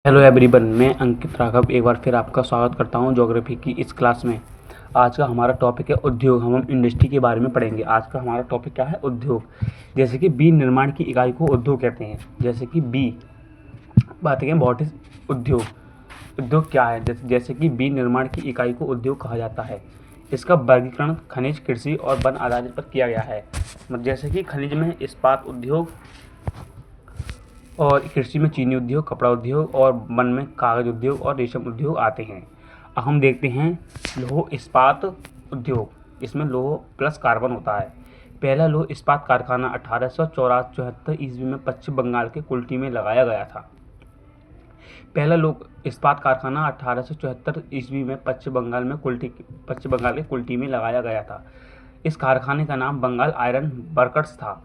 Hello everyone, मैं अंकित राघव एक बार फिर आपका स्वागत करता हूं ज्योग्राफी की इस क्लास में। आज का हमारा टॉपिक है उद्योग। हम इंडस्ट्री के बारे में पढ़ेंगे। आज का हमारा टॉपिक क्या है? उद्योग। जैसे कि बी निर्माण की इकाई को उद्योग कहते हैं। जैसे कि बी बात करें व्हाट इज उद्योग। उद्योग क्या है? जैसे कि बी निर्माण की इकाई को उद्योग कहा जाता है। इसका वर्गीकरण खनिज, कृषि और वन आधारित पर किया गया है। जैसे कि खनिज में इस्पात उद्योग और कृषि में चीनी उद्योग, कपड़ा उद्योग और वन में कागज उद्योग और रेशम उद्योग आते हैं। अब हम देखते हैं लौह इस्पात उद्योग। इसमें लौह प्लस कार्बन होता है। पहला लौह इस्पात कारखाना 1874 ईस्वी में पश्चिम बंगाल के कुल्टी में लगाया गया था। पहला लौह इस्पात कारखाना 1874 ईस्वी में पश्चिम बंगाल के कुल्टी में लगाया गया था। इस कारखाने का नाम बंगाल आयरन वर्कर्स था।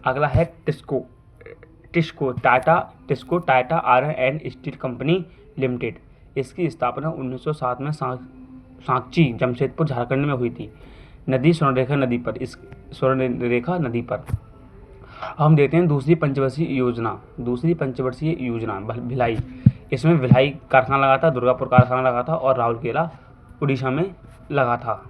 अगला है TISCO Tata iron and steel company limited. इसकी स्थापना 1907 में सांची, जमशेदपुर, झारखंड में हुई थी। नदी स्वर्णरेखा नदी पर। हम देखते हैं दूसरी पंचवर्षीय योजना भिलाई। इसमें भिलाई कारखाना लगा था, दुर्गापुर कारखाना लगा था और राउरकेला उड़ीसा में लगा था।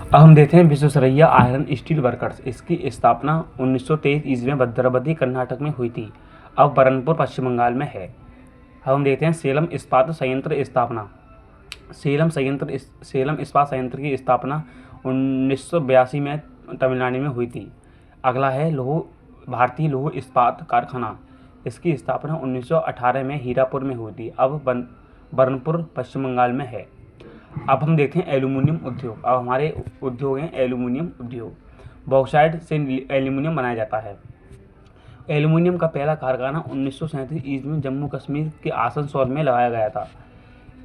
अब हम देखते हैं विश्वेश्वरैया आयरन स्टील वर्कर्स। इसकी स्थापना 1923 ईस्वी में भद्रावती, कर्नाटक में हुई थी। अब बरनपुर पश्चिम बंगाल में है। अब हम देखते हैं सेलम इस्पात संयंत्र स्थापना। सेलम इस्पात संयंत्र की स्थापना 1982 में तमिलनाडु में हुई थी। अगला है भारतीय लौह इस्पात कारखाना। इसकी स्थापना 1918 में हीरापुर में हुई थी। अब बरनपुर पश्चिम बंगाल में है। अब हम देखते हैं एल्यूमिनियम उद्योग। अब हमारे उद्योग हैं एल्यूमिनियम उद्योग। बॉक्साइट से एल्यूमिनियम बनाया जाता है। एल्यूमिनियम का पहला कारखाना 1937 ईस्वी में जम्मू कश्मीर के आसनसोल में लगाया गया था।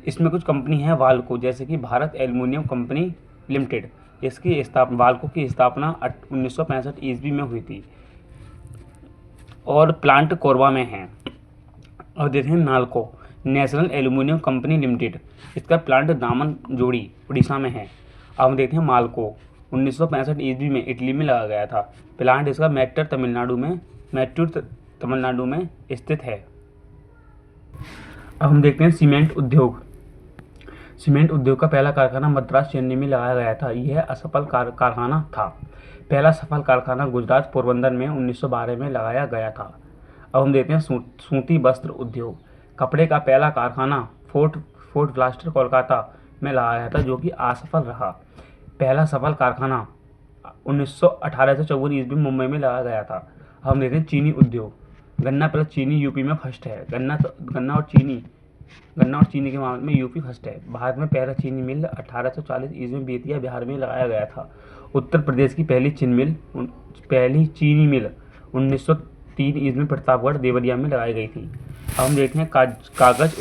इसमें कुछ कंपनी है वाल्को, जैसे कि भारत एल्यूमिनियम कंपनी लिमिटेड। वाल्को की स्थापना 1965 ईस्वी में हुई थी और प्लांट कोरबा में है। और देखते हैं NALCO, national aluminium company limited. इसका प्लांट दामन जोड़ी, उड़ीसा में है। अब हम देखते हैं माल्को, 1965 ईस्वी में इटली में लगाया गया था। प्लांट इसका मैट्यूर तमिलनाडु में स्थित है। अब हम देखते हैं सीमेंट उद्योग। सीमेंट उद्योग का पहला कारखाना मद्रास, चेन्नई में लगाया गया था। यह असफल कारखाना था। पहला सफल कारखाना गुजरात, पोरबंदर में 1912 में लगाया गया था। अब हम देखते हैं सूती वस्त्र उद्योग। कपड़े का पहला कारखाना फोर्ट ग्लास्टर, कोलकाता में लगाया गया था, जो कि असफल रहा। पहला सफल कारखाना 1854 ईस्वी में मुंबई में लगाया गया था। हम देखते हैं चीनी उद्योग। गन्ना प्लस चीनी यूपी में फर्स्ट है। गन्ना और चीनी के मामले में यूपी फर्स्ट है। भारत में पहला चीनी मिल 1840 ईस्वी में बेतिया, बिहार में लगाया गया था। उत्तर प्रदेश की पहली चीनी मिल 1903 ईस्वी में प्रतापगढ़, देवरिया में लगाई गई थी। अब हम देखते हैं कागज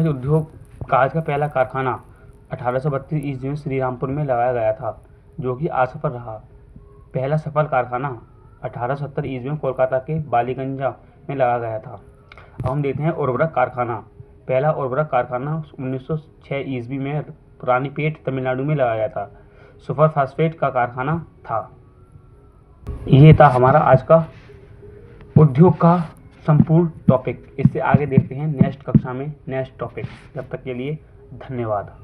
उद्योग। कागज का पहला कारखाना 1832 ईस्वी में श्रीरामपुर में लगाया गया था, जो कि असफल रहा। पहला सफल कारखाना 1870 ईस्वी में कोलकाता के बालीगंजा में लगाया गया था। अब हम देखते हैं उर्वरक कारखाना। पहला उर्वरक कारखाना 1906 ईस्वी में रानीपेट, तमिलनाडु में लगाया गया था। सुपर फास्फेट का कारखाना था। ये था हमारा आज का उद्योग का संपूर्ण टॉपिक। इससे आगे देखते हैं नेक्स्ट कक्षा में नेक्स्ट टॉपिक। जब तक के लिए धन्यवाद।